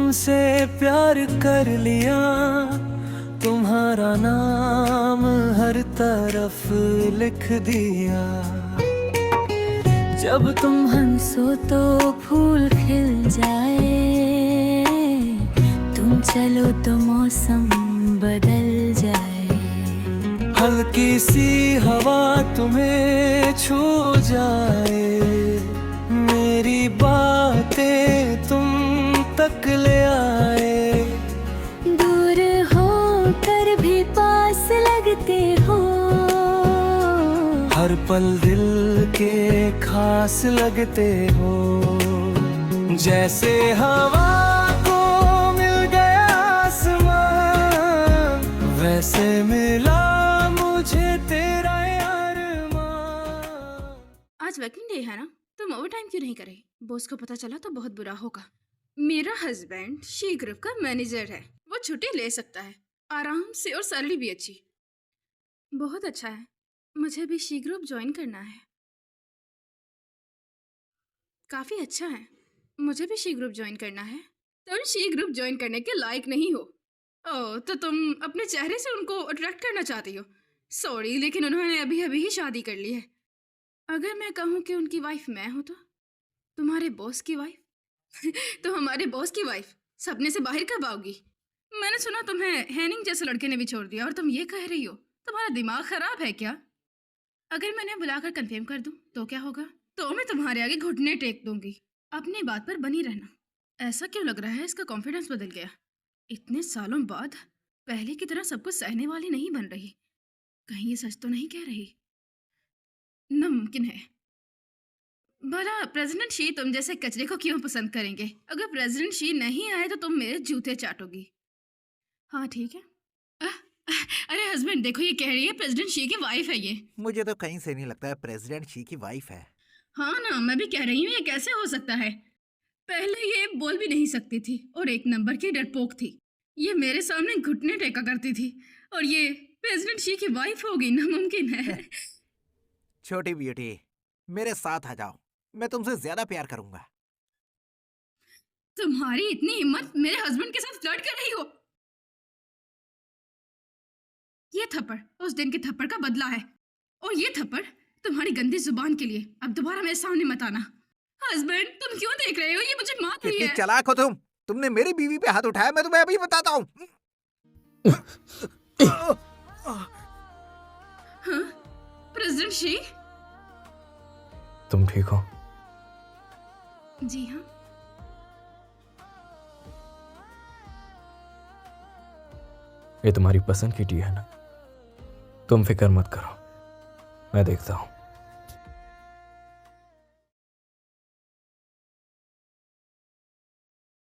तुमसे प्यार कर लिया, तुम्हारा नाम हर तरफ लिख दिया। जब तुम हंसो तो फूल खिल जाए, तुम चलो तो मौसम बदल जाए। हल्की सी हवा तुम्हें छू जाए, मेरी बातें तुम तक ले आए। दूर हो कर भी पास लगते हो, हर पल दिल के खास लगते हो। जैसे हवा को मिल गया आसमान, वैसे मिला मुझे तेरा अरमान। आज वर्किंग डे है ना, तुम ओवर टाइम क्यों नहीं करे? बॉस को पता चला तो बहुत बुरा होगा। मेरा हस्बैंड शी ग्रुप का मैनेजर है, वो छुट्टी ले सकता है आराम से, और सैलरी भी अच्छी। बहुत अच्छा है, मुझे भी शी ग्रुप ज्वाइन करना है। काफी अच्छा है, मुझे भी शी ग्रुप ज्वाइन करना है। तुम शी ग्रुप ज्वाइन करने के लायक नहीं हो। ओह, तो तुम अपने चेहरे से उनको अट्रैक्ट करना चाहती हो। सॉरी, लेकिन उन्होंने अभी अभी ही शादी कर ली है। अगर मैं कहूँ कि उनकी वाइफ मैं हूँ तो तुम्हारे बॉस की वाइफ तो हमारे बॉस की वाइफ सपने से बाहर कब आओगी? मैंने सुना तुम्हें हैनिंग जैसे लड़के ने भी छोड़ दिया और तुम ये कह रही हो। तुम्हारा दिमाग खराब है क्या? अगर मैंने बुलाकर कंफर्म कर दूं तो क्या होगा? तो मैं तुम्हारे आगे घुटने टेक दूंगी। अपनी बात पर बनी रहना। ऐसा क्यों लग रहा है इसका कॉन्फिडेंस बदल गया? इतने सालों बाद पहले की तरह सब कुछ सहने वाली नहीं बन रही। कहीं ये सच तो नहीं कह रही? नामुमकिन है। भला प्रेसिडेंट शी तुम जैसे कचरे को क्यों पसंद करेंगे? अगर प्रेसिडेंट शी नहीं आए तो तुम मेरे जूते चाटोगी। हाँ ठीक है। अरे हस्बैंड देखो, ये कह रही है प्रेसिडेंट शी की वाइफ है ये। मुझे तो कहीं से नहीं लगता है प्रेसिडेंट शी की वाइफ है। हाँ ना, मैं भी कह रही हूँ, ये कैसे हो सकता है? पहले ये बोल भी नहीं सकती थी और एक नंबर की डरपोक थी। ये मेरे सामने घुटने टेका करती थी और ये प्रेसिडेंट शी की वाइफ होगी? नामुमकिन है। छोटी ब्यूटी, मेरे साथ आ जाओ, मैं तुमसे ज्यादा प्यार करूंगा। तुम्हारी इतनी हिम्मत, मेरे हस्बैंड के साथ फ्लर्ट कर रही हो? ये थप्पड़ उस दिन के थप्पड़ का बदला है, और ये थप्पड़ तुम्हारी गंदी जुबान के लिए। अब दोबारा मेरे सामने मत आना। हस्बैंड तुम क्यों देख रहे हो? ये मुझे मार रही कितनी है। चालाक हो तुम! तुमने मेरी बीवी पे हाथ उठाया, मैं तुम्हें अभी बताता हूँ। हाँ? President Xi? तुम ठीक हो? जी हाँ। ये तुम्हारी पसंद की टी है ना? तुम फिक्र मत करो, मैं देखता हूं।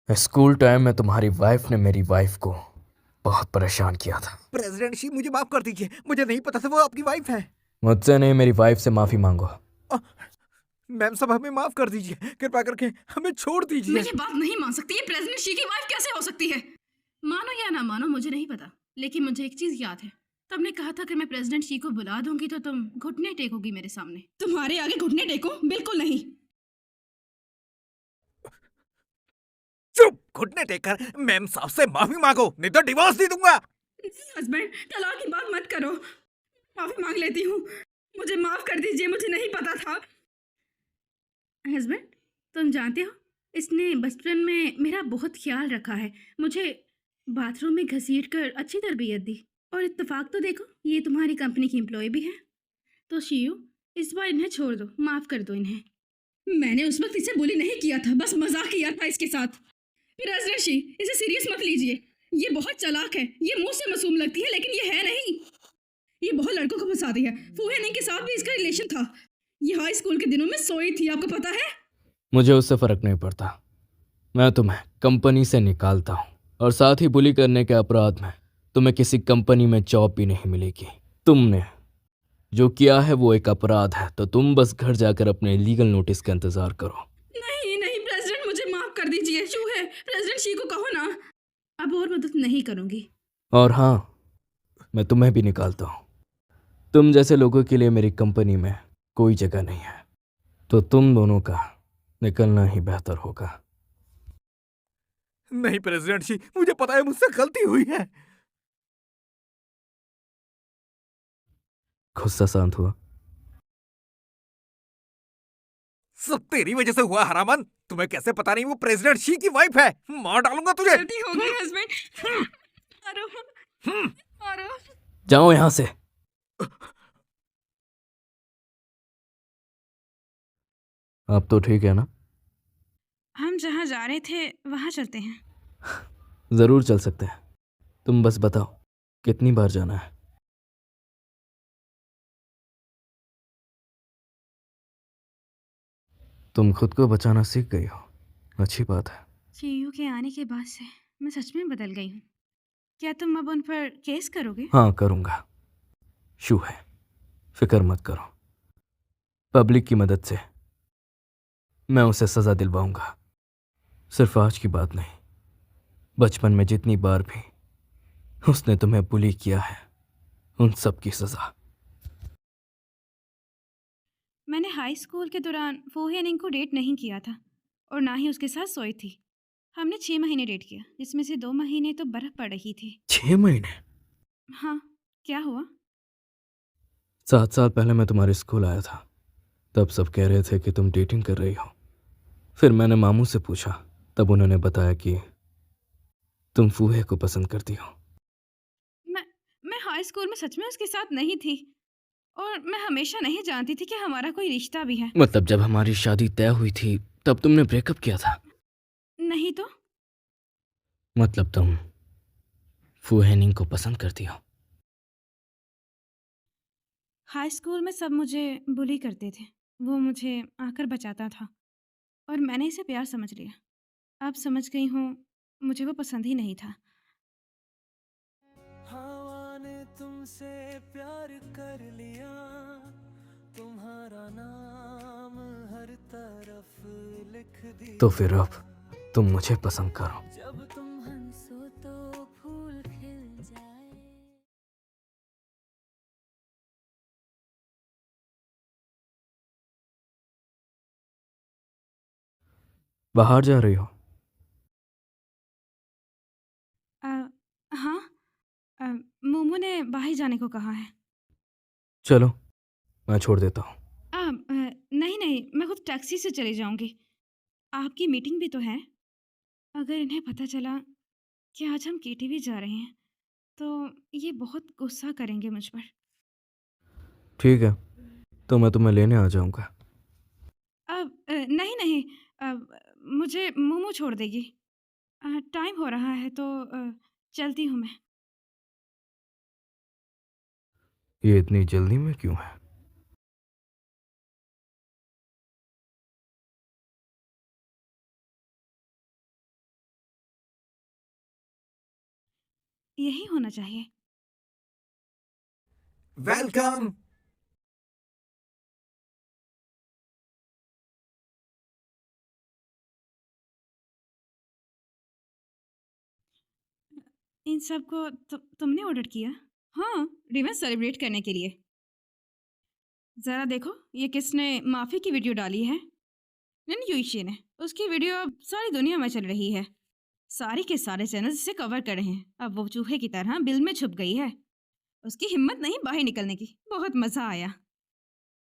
स्कूल टाइम में तुम्हारी वाइफ ने मेरी वाइफ को बहुत परेशान किया था। प्रेसिडेंट शी, मुझे माफ कर दीजिए, मुझे नहीं पता था वो आपकी वाइफ है। मुझसे नहीं, मेरी वाइफ से माफी मांगो। मैम साहब, हमें माफ कर दीजिए, कृपा करके हमें छोड़ दीजिए। मैं ये बात नहीं मान सकती। ये प्रेसिडेंट शी की वाइफ कैसे हो सकती है? मानो या ना मानो मुझे नहीं पता, लेकिन मुझे एक चीज याद है। तुमने कहा था कि मैं प्रेसिडेंट शी को बुला दूंगी तो तुम घुटने टेकोगी मेरे सामने। तुम्हारे आगे घुटने टेको? बिल्कुल नहीं। चुप! घुटने टेककर मैम साहब से माफी मांगो, नहीं तो डिवोर्स दे दूंगा। हस्बैंड तलाक की बात मत करो। माफी मांग लेती हूँ, मुझे माफ कर दीजिए, मुझे नहीं पता था। हस्बैंड तुम जानते हो, इसने बचपन में मेरा बहुत ख्याल रखा है। मुझे बाथरूम में घसीट कर अच्छी तरबियत दी। और इत्तेफाक तो देखो, ये तुम्हारी कंपनी की एम्प्लॉय भी है। तो शियू, इस बार इन्हें छोड़ दो, माफ कर दो इन्हें। मैंने उस वक्त इसे बुली नहीं किया था, बस मजाक किया था इसके साथ। प्रेसिडेंट शी, इसे सीरियस मत लीजिए। ये बहुत चालाक है। ये मुंह से मासूम लगती है लेकिन ये है नहीं। ये बहुत लड़कों को फंसाती है। फूहेनी के साथ भी इसका रिलेशन था। ये हाई स्कूल के दिनों में सोई थी, आपको पता है? मुझे उससे फर्क नहीं पड़ता। मैं तुम्हें कंपनी से निकालता हूँ, और साथ ही बुली करने के अपराध में तुम्हें किसी कंपनी में जॉब भी नहीं मिलेगी। तुमने जो किया है वो एक अपराध है, तो तुम बस घर जाकर अपने लीगल नोटिस का इंतजार करो। नहीं नहीं प्रेसिडेंट, मुझे माफ कर दीजिए। शू है, प्रेसिडेंट शी को कहो ना। अब और मदद नहीं करूंगी। और हाँ, मैं तुम्हें भी निकालता हूँ। तुम जैसे लोगों के लिए मेरी कंपनी में कोई जगह नहीं है, तो तुम दोनों का निकलना ही बेहतर होगा। नहीं प्रेसिडेंट जी, मुझे पता है मुझसे गलती हुई है। गुस्सा शांत हुआ? सब तेरी वजह से हुआ हरामन। तुम्हें कैसे पता नहीं वो प्रेसिडेंट शी की वाइफ है? मार डालूंगा तुझे। गलती हो गई हस्बैंड। मारो मारो। जाओ यहां से। अब तो ठीक है ना? हम जहाँ जा रहे थे वहाँ चलते हैं। जरूर चल सकते हैं। तुम बस बताओ कितनी बार जाना है? तुम खुद को बचाना सीख गई हो, अच्छी बात है। चीयू के आने के बाद से मैं सच में बदल गई हूँ। क्या तुम अब उन पर केस करोगे? हाँ करूंगा। शू है, फिक्र मत करो। पब्लिक की मदद से मैं उसे सजा दिलवाऊंगा। सिर्फ आज की बात नहीं, बचपन में जितनी बार भी उसने तुम्हें बुली किया है उन सब की सजा। मैंने हाई स्कूल के दौरान फोहेनिंग को डेट नहीं किया था और ना ही उसके साथ सोई थी। हमने 6 महीने डेट किया, जिसमें से 2 महीने तो बर्फ पड़ रही थी। 6 महीने? हाँ, क्या हुआ? 7 साल पहले मैं तुम्हारे स्कूल आया था। तब सब कह रहे थे कि तुम डेटिंग कर रही हो। फिर मैंने मामू से पूछा, तब उन्होंने बताया कि तुम फूहे को पसंद करती हो। मैं मैं हाई स्कूल में सच में उसके साथ नहीं थी और मैं हमेशा नहीं जानती थी कि हमारा कोई रिश्ता भी है। मतलब जब हमारी शादी तय हुई थी तब तुमने ब्रेकअप किया था? नहीं तो। मतलब तुम फूहेनिंग को पसंद करती हो? हाई स्कूल में सब मुझे बुली करते थे। वो मुझे आकर बचाता था और मैंने इसे प्यार समझ लिया। अब समझ गई हूँ, मुझे वो पसंद ही नहीं था। हवा ने तुमसे प्यार कर लिया, तुम्हारा नाम हर तरफ लिख दिया। तो फिर अब तुम मुझे पसंद करो। जब तुम हंसो तो फूल खिल जाए। बाहर जा रही हो? अ, हाँ, अ, मोमो ने बाहर जाने को कहा है। चलो मैं छोड़ देता हूँ। नहीं नहीं, मैं खुद टैक्सी से चली जाऊंगी। आपकी मीटिंग भी तो है। अगर इन्हें पता चला कि आज हम केटीवी जा रहे हैं तो ये बहुत गुस्सा करेंगे मुझ पर। ठीक है, तो मैं तुम्हें लेने आ जाऊंगा। नहीं नहीं, मुझे मोमो छोड़ देगी। टाइम हो रहा है तो चलती हूँ मैं। ये इतनी जल्दी में क्यों है? यही होना चाहिए। वेलकम। इन सब को तुमने ऑर्डर किया? हाँ, रिवेंज सेलिब्रेट करने के लिए। ज़रा देखो ये किसने माफ़ी की वीडियो डाली है। नन यूइशी ने। उसकी वीडियो अब सारी दुनिया में चल रही है। सारे के सारे चैनल इसे कवर कर रहे हैं। अब वो चूहे की तरह बिल में छुप गई है। उसकी हिम्मत नहीं बाहर निकलने की। बहुत मज़ा आया।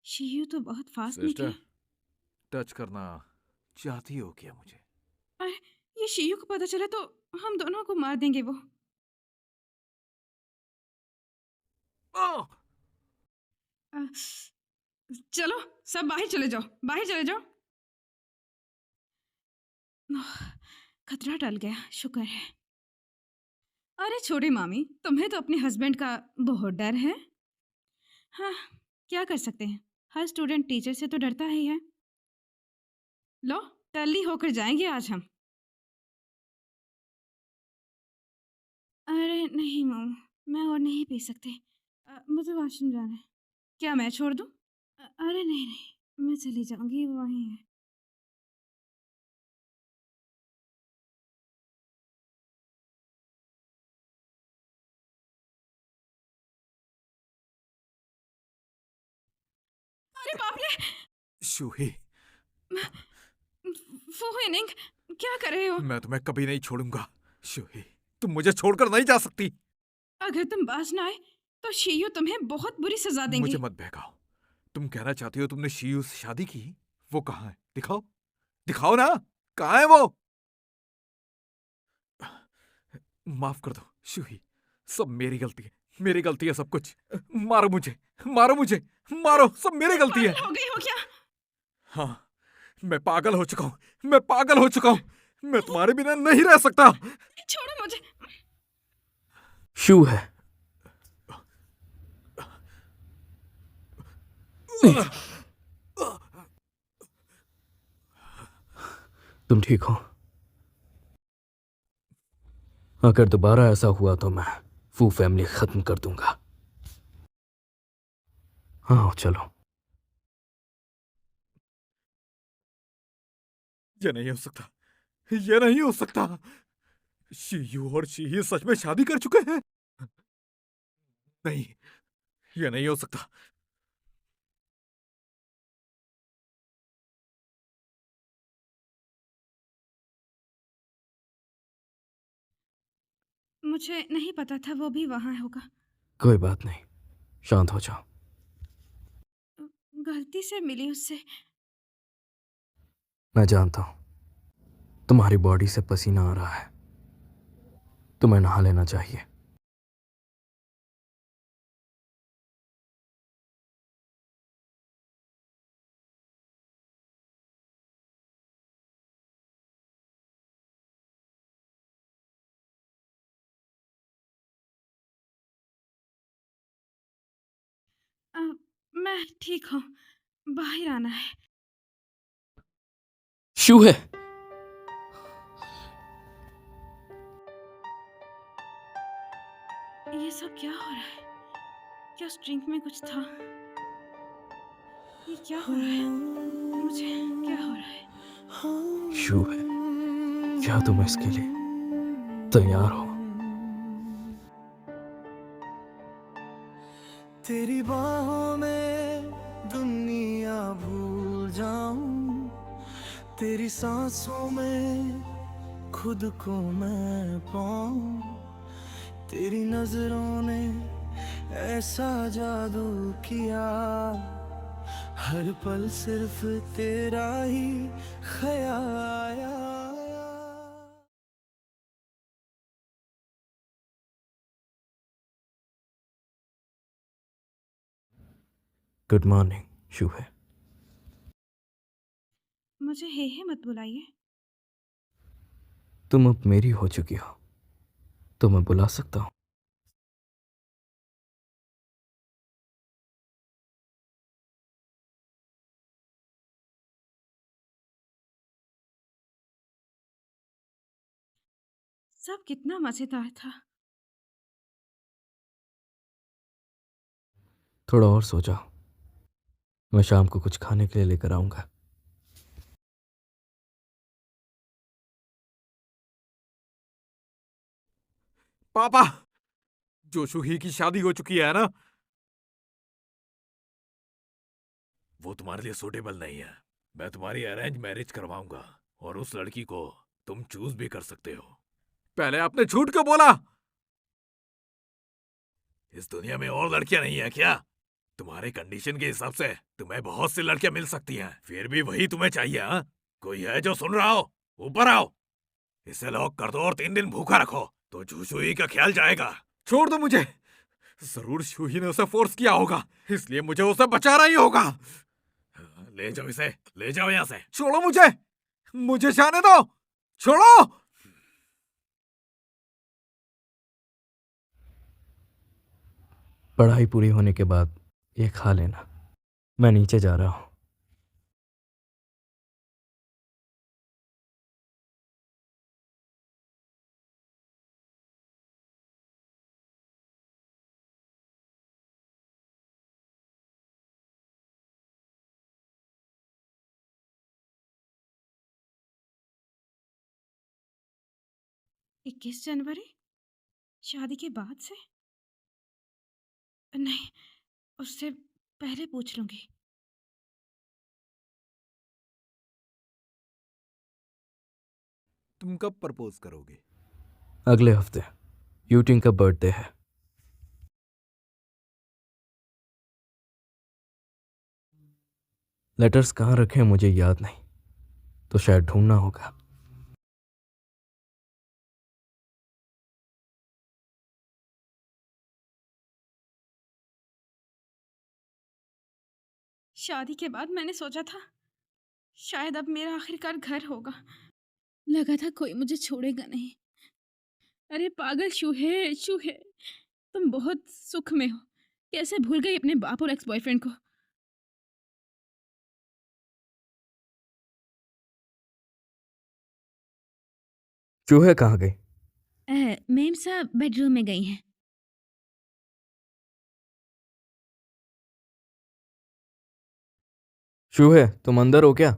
शीयू तो बहुत फास्ट निकली। सिस्टर, टच करना चाहती हो क्या मुझे? अरे, ये शीयू को पता चला तो हम दोनों को मार देंगे वो। ओह! अ, चलो सब बाहर चले जाओ, बाहर चले जाओ। ओह, खतरा टल गया, शुक्र है। अरे छोटी मामी, तुम्हें तो अपने हस्बैंड का बहुत डर है। हाँ, क्या कर सकते हैं। हर स्टूडेंट टीचर से तो डरता ही है। लो, टल्ली होकर जाएंगे आज हम। अरे नहीं मामू, मैं और नहीं पी सकती। मुझे वॉशरूम जाना है। क्या मैं छोड़ दूँ? अरे नहीं नहीं, मैं चली जाऊंगी, वहीं है। अरे बाप रे! शूही, फूहिनिंग, क्या कर रहे हो? मैं तुम्हें कभी नहीं छोड़ूंगा शूही। तुम मुझे छोड़कर नहीं जा सकती। अगर तुम बाज ना आए तो शियू तुम्हें बहुत बुरी सजा देंगे। मुझे मत बहकाओ। तुम कहना चाहती हो तुमने शियू से शादी की? वो कहाँ है? दिखाओ, दिखाओ ना। कहाँ है वो? माफ कर दो शूही, सब मेरी गलती है। मेरी गलती है सब कुछ। मारो मुझे, मारो मुझे, मारो, सब मेरी गलती है। पागल हो गई हो क्या? हाँ, मैं पागल हो चुका हूँ। मैं पागल हो चुका हूँ। मैं तुम्हारे बिना नहीं रह सकता। छोड़ो मुझे। शू है। तुम ठीक हो? अगर दोबारा ऐसा हुआ तो मैं फू फैमिली खत्म कर दूंगा। हाँ चलो। ये नहीं हो सकता, ये नहीं हो सकता। शीयू और शीही सच में शादी कर चुके हैं? नहीं, ये नहीं हो सकता। मुझे नहीं पता था वो भी वहां होगा। कोई बात नहीं, शांत हो जाओ। गलती से मिली उससे। मैं जानता हूं तुम्हारी बॉडी से पसीना आ रहा है, तुम्हें नहा लेना चाहिए। अ, मैं ठीक हूँ, बाहर आना है। शू है। ये सब क्या हो रहा है? क्या उस ड्रिंक में कुछ था? ये क्या हो रहा है? मुझे क्या हो रहा है? शू है, क्या तुम इसके लिए तैयार हो? तेरी बाहों में दुनिया भूल जाऊं, तेरी सांसों में खुद को मैं पाऊं, तेरी नजरों ने ऐसा जादू किया, हर पल सिर्फ तेरा ही ख्याल आया। गुड मॉर्निंग शू है। मुझे हे मत बुलाइए। तुम अब मेरी हो चुकी हो तो मैं बुला सकता हूं। सब कितना मजेदार था। थोड़ा और सो जाओ, मैं शाम को कुछ खाने के लिए लेकर आऊंगा। पापा, जोशुही की शादी हो चुकी है ना? वो तुम्हारे लिए सूटेबल नहीं है। मैं तुम्हारी अरेंज मैरिज करवाऊंगा और उस लड़की को तुम चूज भी कर सकते हो। पहले आपने झूठ क्यों बोला? इस दुनिया में और लड़कियां नहीं है क्या? तुम्हारे कंडीशन के हिसाब से तुम्हें बहुत सी लड़कियां मिल सकती हैं, फिर भी वही तुम्हें चाहिए? हाँ, कोई है जो सुन रहा हो? ऊपर आओ, इसे लॉक कर दो और 3 दिन भूखा रखो तो झूशुई का ख्याल जाएगा। छोड़ दो मुझे। जरूर शूही ने उसे फोर्स किया होगा, इसलिए मुझे उसे बचाना ही होगा। ले जाओ इसे, ले जाओ यहां से। छोड़ो मुझे, मुझे जाने दो, छोड़ो। पढ़ाई पूरी होने के बाद ये खा लेना, मैं नीचे जा रहा हूं। इक्कीस जनवरी, शादी के बाद से? नहीं, उससे पहले पूछ लूंगी। तुम कब प्रपोज करोगे? अगले हफ्ते। यूटिंग का बर्थडे है। लेटर्स कहाँ रखे हैं मुझे याद नहीं, तो शायद ढूंढना होगा। शादी के बाद मैंने सोचा था शायद अब मेरा आखिरकार घर होगा। लगा था कोई मुझे छोड़ेगा नहीं। अरे पागल चूहे चूहे, तुम बहुत सुख में हो। कैसे भूल गई अपने बाप और एक्स बॉयफ्रेंड को। चूहे कहाँ गई? मेम साहब बेडरूम में गई हैं। चूहे तुम अंदर हो क्या?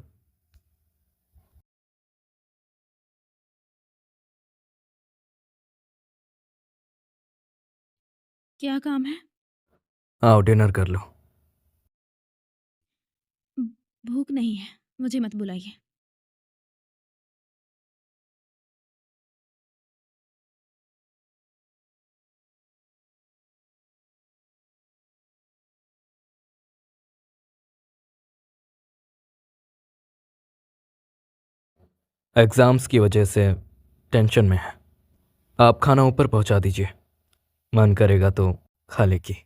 क्या काम है? आओ डिनर कर लो। भूख नहीं है, मुझे मत बुलाइए। एग्ज़ाम्स की वजह से टेंशन में है। आप खाना ऊपर पहुंचा दीजिए, मन करेगा तो खा लेगी।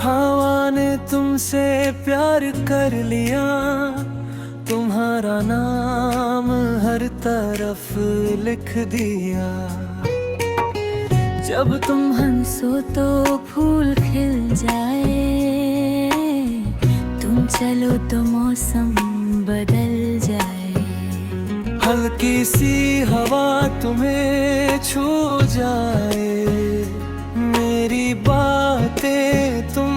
हवा ने तुमसे प्यार कर लिया, तुम्हारा नाम हर तरफ लिख दिया। जब तुम हंसो तो फूल खिल जाए, तुम चलो तो मौसम बदल जाए। हल्की सी हवा तुम्हें छू जाए, मेरी बातें तुम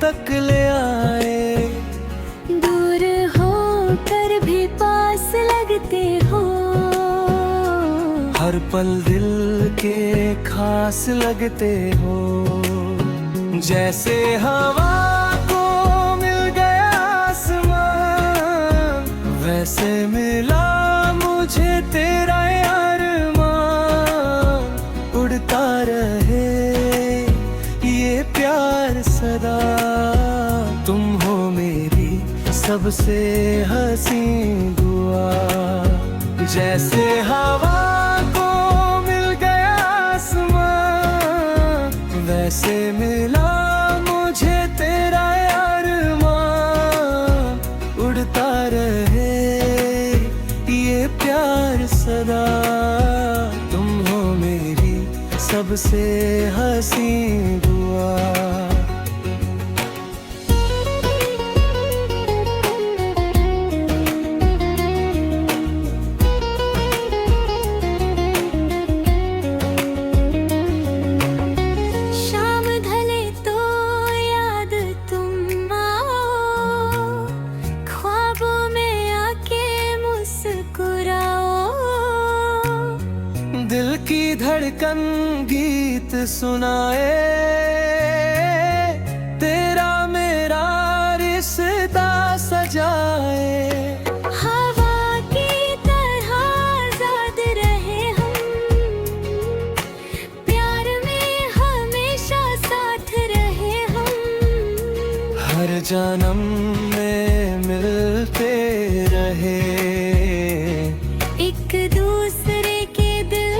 तक ले आए। दूर हो कर भी पास लगते हो, हर पल दिल के खास लगते हो। जैसे हवा को मिल गया आसमान, वैसे मिला मुझे तेरा अरमान। उड़ता रहे ये प्यार सदा, तुम हो मेरी सबसे हसीन दुआ। जैसे हवा को मिल गया आसमान, वैसे मिला मुझे तेरा अरमान। उड़ता रहे ये प्यार सदा, तुम हो मेरी सबसे हसीन दुआ। शाम ढले तो याद तुम आओ, ख्वाबों में आके मुस्कुराओ। दिल की धड़कन गीत सुनाए, तेरा मेरा रिश्ता सजाए। हवा की तरह आजाद रहे हम, प्यार में हमेशा साथ रहे हम। हर जन्म में मिलते रहे, एक दूसरे के दिल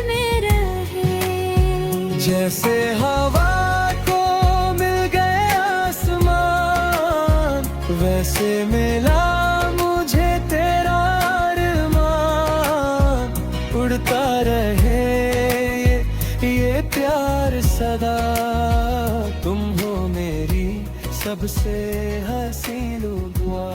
में रहे। जैसे हवा को मिल गए आसमान, वैसे मिला मुझे तेरा अरमान। उड़ता रहे ये प्यार सदा, तुम हो मेरी सबसे हसीन दुआ।